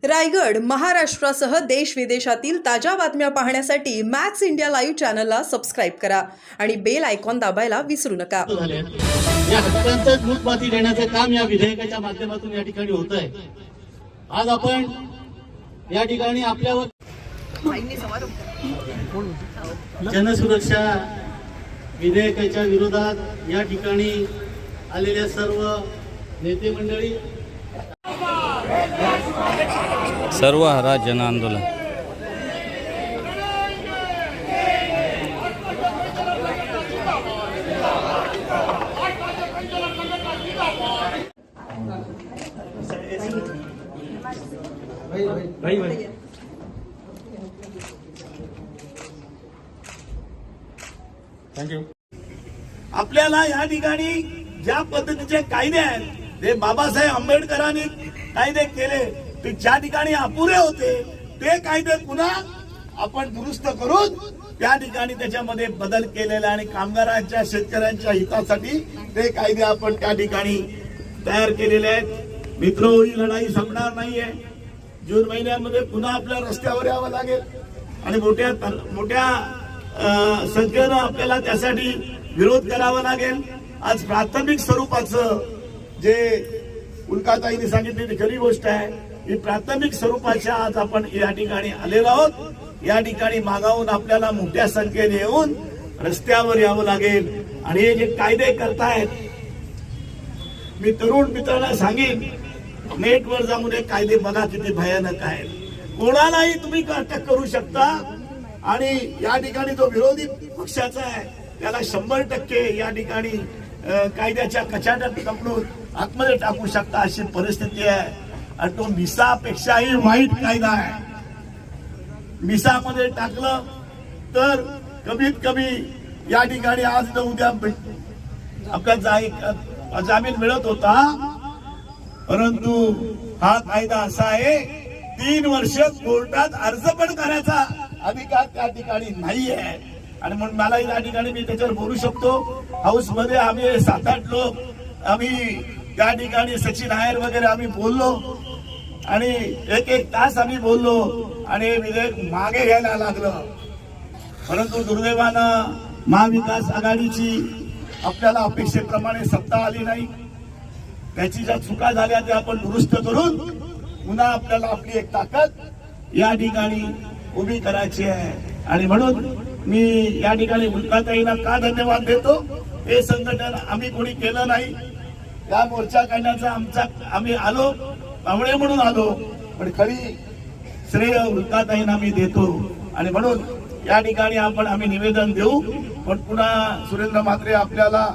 रायगड महाराष्ट्रासह देश विदेशातील ताज्या बातम्या पाहण्यासाठी मॅक्स इंडिया लाईव्ह चॅनलला सबस्क्राईब करा आणि बेल आयकॉन दाबायला विसरू नका। या हक्कांचं मूठपाती देण्याचं काम या विधेयकाच्या माध्यमातून या ठिकाणी होत आहे। आज आपण या ठिकाणी आपल्यावर जनसुरक्षा विधेयकाच्या विरोधात या ठिकाणी आलेल्या सर्व नेते मंडळी सर्व हरा जन आंदोलन थँक्यू। आपल्याला या ठिकाणी ज्या पद्धतीचे कायदे आहेत ते बाबासाहेब आंबेडकरांनी कायदे केले ते ज्या ठिकाणी अपुरे होते ते कायदे पुन्हा आपण दुरुस्त करून त्या ठिकाणी त्याच्यामध्ये बदल केलेला आणि कामगारांच्या शेतकऱ्यांच्या हितासाठी ते कायदे आपण त्या ठिकाणी तयार केलेले आहेत। मित्र, ही लढाई संपणार नाहीये। जून महिन्यामध्ये पुन्हा आपल्या रस्त्यावर यावं लागेल आणि मोठ्या संख्येनं आपल्याला त्यासाठी विरोध करावा लागेल। आज प्राथमिक स्वरूपाचं जे उल्काताईंनी सांगितलेली खरी गोष्ट आहे, ही प्राथमिक स्वरूपाच्या आज आपण या ठिकाणी आलेलो आहोत। या ठिकाणी मागावून आपल्याला मोठ्या संख्येने येऊन रस्त्यावर यावं लागेल आणि हे जे कायदे करतायत, मी तरुण मित्रांना सांगेन नेटवर जाऊन हे कायदे बघा किती भयानक आहेत। कोणालाही तुम्ही अटक करू शकता आणि या ठिकाणी जो विरोधी पक्षाचा आहे त्याला 100% या ठिकाणी कायद्याच्या कचाट्यात पकडून आतमध्ये टाकू शकता अशी परिस्थिती आहे। आणि तो मिसापेक्षाही वाईट कायदा आहे। मिसामध्ये टाकलं तर कमीत कमी या ठिकाणी आज न उद्या आपल्याला जामीन मिळत होता, परंतु हा कायदा असा आहे 3 वर्ष कोर्टात अर्ज पण करायचा अधिकार त्या ठिकाणी नाही आहे। आणि म्हणून मला या ठिकाणी मी त्याच्यावर बोलू शकतो। हाऊस मध्ये आम्ही 7-8 लोक आम्ही त्या ठिकाणी सचिन नायर वगैरे आम्ही बोललो आणि 1-1 तास आम्ही बोललो आणि विधेयक मागे घ्यायला लागलं, परंतु दुर्दैवानं महाविकास आघाडीची आपल्याला अपेक्षेप्रमाणे सत्ता आली नाही। त्याची ज्या चुका झाल्या त्या आपण दुरुस्त करून पुन्हा आपल्याला आपली एक ताकद या ठिकाणी उभी करायची आहे। आणि म्हणून मी या ठिकाणी उल्काताईंना का धन्यवाद देतो। हे संघटन आम्ही कोणी केलं नाही, या मोर्चा काढण्याचा आम्ही आलो पाहुणे म्हणून आलो, पण खरी श्रेय उल्काताईंना मी देतो। आणि म्हणून या ठिकाणी आम्ही निवेदन देऊ, पण पुन्हा सुरेंद्र म्हात्रे आपल्याला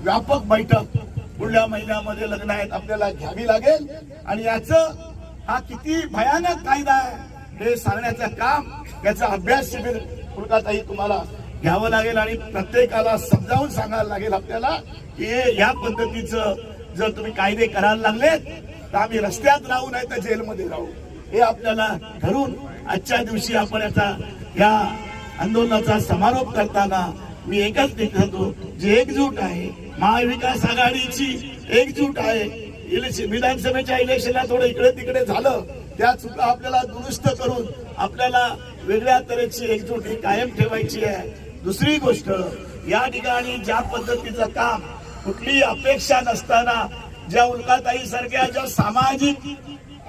व्यापक बैठक पुढल्या महिन्यामध्ये लग्न आहेत आपल्याला घ्यावी लागेल आणि हा किती भयानक कायदा आहे हे सांगण्याचं काम, याचा अभ्यास शिबिर उल्काताई तुम्हाला घ्यावं लागेल आणि प्रत्येकाला समजावून सांगायला लागेल आपल्याला की या पद्धतीचं जर तुम्ही कायदे करायला लागलेत तर आम्ही रस्त्यात राहू नाही तर जेलमध्ये राहू, हे आपल्याला ठरवून आजच्या दिवशी आपण या आंदोलनाचा समारोप करताना मी एकच देखतो, जे एकजूट आहे महाविकास आघाडीची एकजूट आहे। विधानसभेच्या इलेक्शनला थोडं इकडे तिकडे झालं, त्या चुका आपल्याला दुरुस्त करून आपल्याला वेगळ्या तऱ्हेची एकजूट ही कायम ठेवायची आहे। दुसरी गोष्ट, या ठिकाणी ज्या पद्धतीचं काम कुठली अपेक्षा नसताना ज्या उल्काताई सारख्या ज्या सामाजिक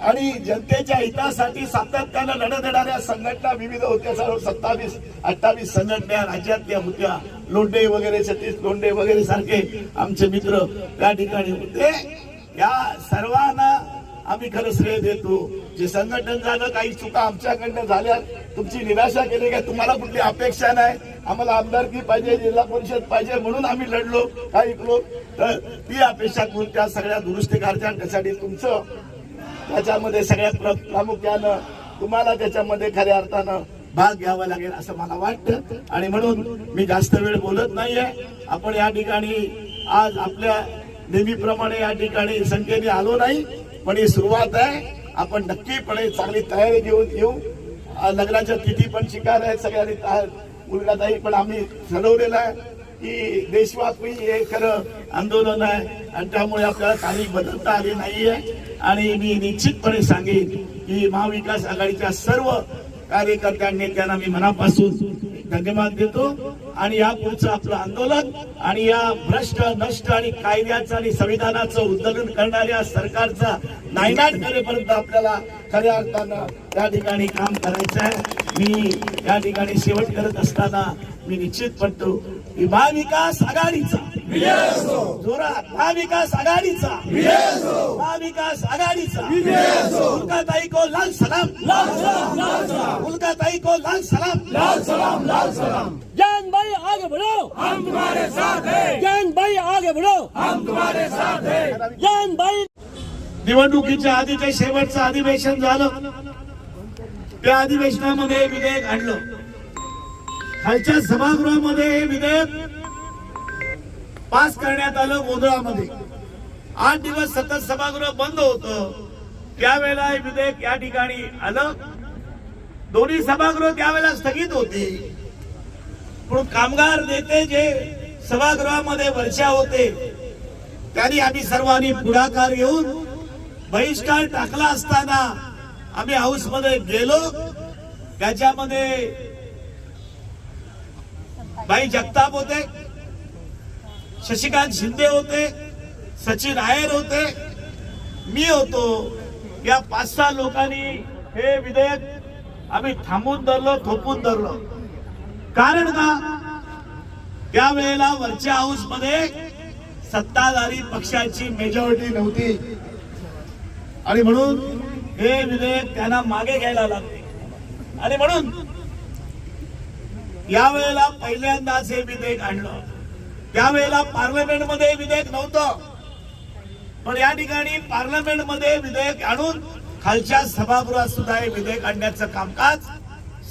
आणि जनतेच्या हितासाठी सातत्यानं लढत देणाऱ्या संघटना विविध होत्या, 27-28 संघटना राज्यातल्या होत्या, लोंढे वगैरे सतीश लोंढे वगैरे सारखे आमचे मित्र त्या ठिकाणी होते, या सर्वांना आम्ही खरं श्रेय देतो। जे संघटन झालं, काही चुका आमच्याकडनं झाल्या, तुमची निराशा केली का, तुम्हाला कुठली अपेक्षा नाही, आम्हाला आमदारकी पाहिजे, जिल्हा परिषद पाहिजे म्हणून आम्ही लढलो काही लोक, तर ती अपेक्षा करून त्या सगळ्या दुरुस्ती करण्यासाठी तुमचं त्याच्यामध्ये सगळ्यात प्रामुख्यानं तुम्हाला त्याच्यामध्ये खऱ्या अर्थानं भाग घ्यावा लागेल असं मला वाटतं। आणि म्हणून मी जास्त वेळ बोलत नाहीये। आपण या ठिकाणी आज आपल्या नेहमीप्रमाणे या ठिकाणी संख्येने आलो नाही, पण ही सुरुवात आहे। आपण नक्कीपणे चांगली तयारी घेऊन येऊ। लग्नाच्या तिथी पण शिकार आहेत सगळ्यांनी, उल्काताई पण आम्ही ठरवलेलं आहे की देशव्यापी हे खरं आंदोलन आहे आणि त्यामुळे आपल्याला तारीख बदलता आली नाहीये। आणि मी निश्चितपणे सांगेन की महाविकास आघाडीच्या सर्व कार्यकर्त्यांनी त्यांना मी मनापासून धन्यवाद देतो आणि या पुढचं आपलं आंदोलन आणि या भ्रष्ट नष्ट आणि कायद्याचं आणि संविधानाचं उल्लंघन करणाऱ्या सरकारचा नायनाट करेपर्यंत आपल्याला खऱ्या अर्थानं या ठिकाणी काम करायचं आहे। मी या ठिकाणी शेवट करत असताना मी निश्चित म्हणतो की महाविकास आघाडीचा जोरात महाविकास आघाडीचा महाविकास आघाडीचा उल्काताई को लाल सलाम उल्काताई को लाल सलाम जान भाई आगे बढ़ो, हम तुम्हारे साथ हैं। जान भाई आगे बढ़ो, हम तुम्हारे साथ हैं। जान भाई निवडणुकीच्या आधीचे शेवटचं अधिवेशन झालं। त्या अधिवेशनामध्ये विधेयक आणलं, खालच्या सभागृहामध्ये हे विधेयक पास करण्यात आलं गोंधळामध्ये। 8 दिवस सतत सभागृह बंद होतं, त्यावेळेला हे विधेयक या ठिकाणी आलं। दोन्ही सभागृह त्यावेळेला स्थगित होते, पण कामगार नेते जे सभागृहामध्ये वरच्या होते त्यांनी आम्ही सर्वांनी पुढाकार घेऊन बहिष्कार टाकला असताना आम्ही हाऊस मध्ये गेलो। त्याच्यामध्ये भाई जगताप होते, शशिकांत शिंदे होते, सचिन आयर होते, मी होतो। या 5-6 लोकांनी हे विधेयक आम्ही थांबून धरलं, थोपून धरलं। कारण का? त्यावेळेला वरच्या हाऊस मध्ये सत्ताधारी पक्षाची मेजॉरिटी नव्हती आणि म्हणून हे विधेयक त्यांना मागे घ्यायला लागले। आणि म्हणून यावेळेला पहिल्यांदाच हे विधेयक आणलं। त्यावेळेला पार्लमेंटमध्ये विधेयक नव्हतं, पण या ठिकाणी पार्लमेंटमध्ये विधेयक आणून खालच्या सभागृहात सुद्धा हे विधेयक आणण्याचं कामकाज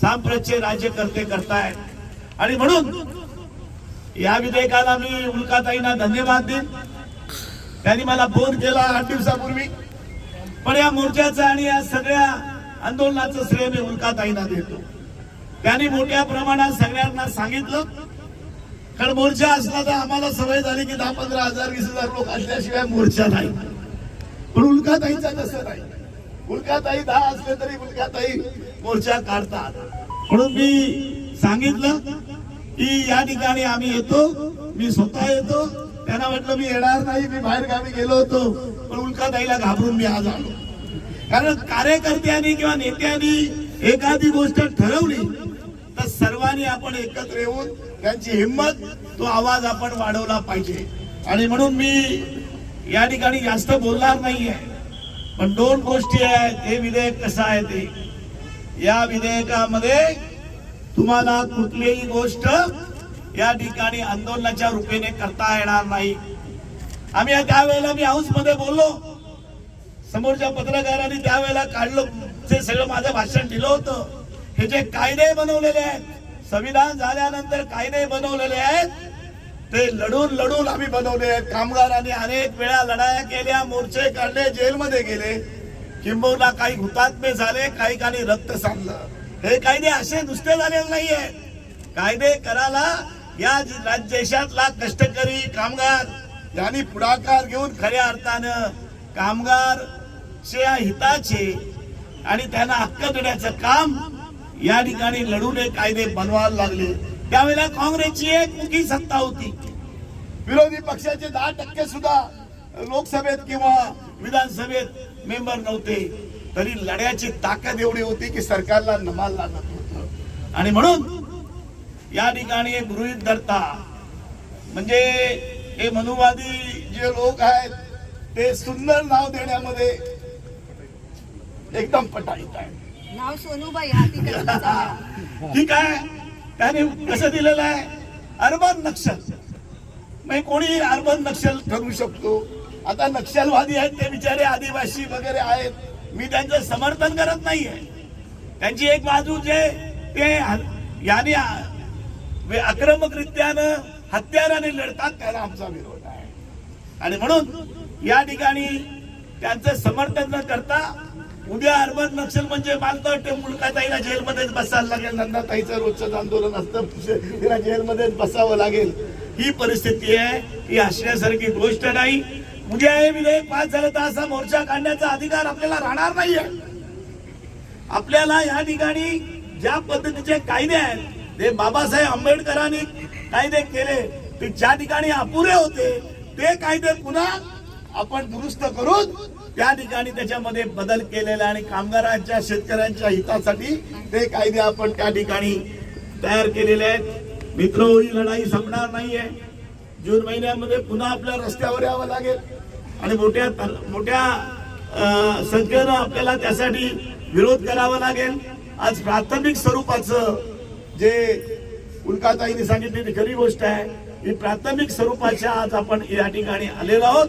सांप्रतचे राज्यकर्ते करतायत। आणि म्हणून या विधेयकाला मी उल्काताईंना धन्यवाद देईन। त्यांनी मला फोन केला 8 दिवसापूर्वी, पण या मोर्चाचं आणि या सगळ्या आंदोलनाचं श्रेय मी उल्काताईंना देतो। त्यांनी मोठ्या प्रमाणात सगळ्यांना सांगितलं, कारण मोर्चा असला तर आम्हाला सवय झाली की 10-15 हजार 20,000 लोक असल्याशिवाय मोर्चा नाही, पण उल्काताईचा तसं नाही। उल्काताई 10 असले तरी उल्काताई मोर्चा काढतात। म्हणून मी सांगितलं की या ठिकाणी आम्ही येतो, मी स्वतः येतो। त्यांना म्हटलं मी येणार नाही, मी बाहेर गावी गेलो होतो, पण उल्काताईला घाबरून मी आज आलो। कारण कार्यकर्त्यांनी किंवा नेत्यांनी एखादी गोष्ट ठरवली तर सर्वांनी आपण एकत्र येऊन त्यांची हिंमत, तो आवाज आपण वाढवला पाहिजे। आणि म्हणून मी या ठिकाणी जास्त बोलणार नाहीये, पण 2 गोष्टी आहेत। हे विधेयक कसं आहे ते, या विधेयकामध्ये तुम्हाला कुठलीही गोष्ट या ठिकाणी आंदोलनाच्या रूपेने करता येणार नाही। आम्ही त्यावेळेला मी हाऊस मध्ये बोललो, समोरच्या पत्रकारांनी त्यावेळेला काढलं, ते सगळं माझं भाषण दिलं होतं। हे जे कायदे बनवलेले आहेत, संविधान झाल्यानंतर कायदे बनवलेले आहेत, ते लढून लढून आम्ही बनवले आहेत। कामगारांनी अनेक वेळा लढाया केल्या, मोर्चे काढले, जेलमध्ये गेले, किंबहुना काही हुतात्मे झाले, काही काही रक्त सांडलं। हे कायदे असे नुसते झालेले नाहीये। कायदे करायला या देशातला कष्टकरी कामगार यांनी पुढाकार घेऊन खऱ्या अर्थानं कामगारच्या हिताचे आणि त्यांना हक्क देण्याचं काम या ठिकाणी लढून हे कायदे बनवायला लागले। त्यावेळेला काँग्रेसची एकमुखी सत्ता होती, विरोधी पक्षाचे 10% सुद्धा लोकसभेत किंवा विधानसभेत मेंबर नव्हते, तरी लढ्याची ताकद एवढी होती की सरकारला नमाल लागत होतं। आणि म्हणून या ठिकाणी एक गृहीत धरता म्हणजे हे मनुवादी जे लोक आहेत ते सुंदर नाव देण्यामध्ये एकदम पटाईत आहे। नाव सोनूबाई हाती ठीक आहे, त्याने कसं दिलेलं आहे, अर्बन नक्षल। मग कोणी अर्बन नक्षल ठरू शकतो। आता नक्षलवादी आहेत ते बिचारे आदिवासी वगैरे आहेत, मी त्यांचं समर्थन करत नाहीये। त्यांची एक बाजू जे ते याने आक्रमकरित्यानं हत्याराने लढतात त्याला आमचा विरोध आहे। आणि म्हणून या ठिकाणी त्यांचं समर्थन न करता उद्या अर्बन नक्षल म्हणजे मला तर मुलकाताईला जेलमध्येच बसायला लागेल, नंदाताईचं रोजचं आंदोलन असतं, तिला जेलमध्येच बसावं लागेल, ही परिस्थिती आहे। ही हसण्यासारखी गोष्ट नाही। उद्या हे विधेयक पास झालं तर असा मोर्चा काढण्याचा अधिकार आपल्याला राहणार नाहीये. आपल्याला या ठिकाणी ज्या पद्धतीचे कायदे आहेत ते बाबासाहेब आंबेडकरांनी कायदे केले ते ज्या ठिकाणी अपुरे होते ते कायदे पुन्हा आपण दुरुस्त करून त्या ठिकाणी त्याच्यामध्ये बदल केलेला आणि कामगारांच्या शेतकऱ्यांच्या हितासाठी ते कायदे आपण त्या ठिकाणी तयार केलेले आहेत. मित्र, ही लढाई संपणार नाहीये. जून महिन्यामध्ये पुन्हा आपल्या रस्त्यावर यावं लागेल आणि मोठ्या संख्येनं आपल्याला त्यासाठी विरोध करावा लागेल. आज प्राथमिक स्वरूपाचं जे उल्काताईने सांगितलेली खरी गोष्ट आहे, ही प्राथमिक स्वरूपाच्या आज आपण या ठिकाणी आलेलो आहोत.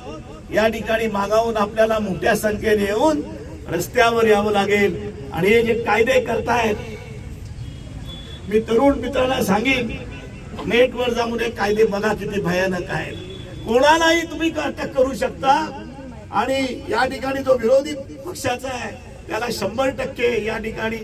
या ठिकाणी मागावून आपल्याला मोठ्या संख्येने येऊन रस्त्यावर यावं लागेल. आणि हे जे कायदे करतायत, मी तरुण मित्रांना सांगेन, नेटवर जाऊन हे कायदे बघा किती भयानक आहेत. कोणालाही तुम्ही अटक करू शकता आणि या ठिकाणी जो विरोधी पक्षाचा आहे त्याला 100% या ठिकाणी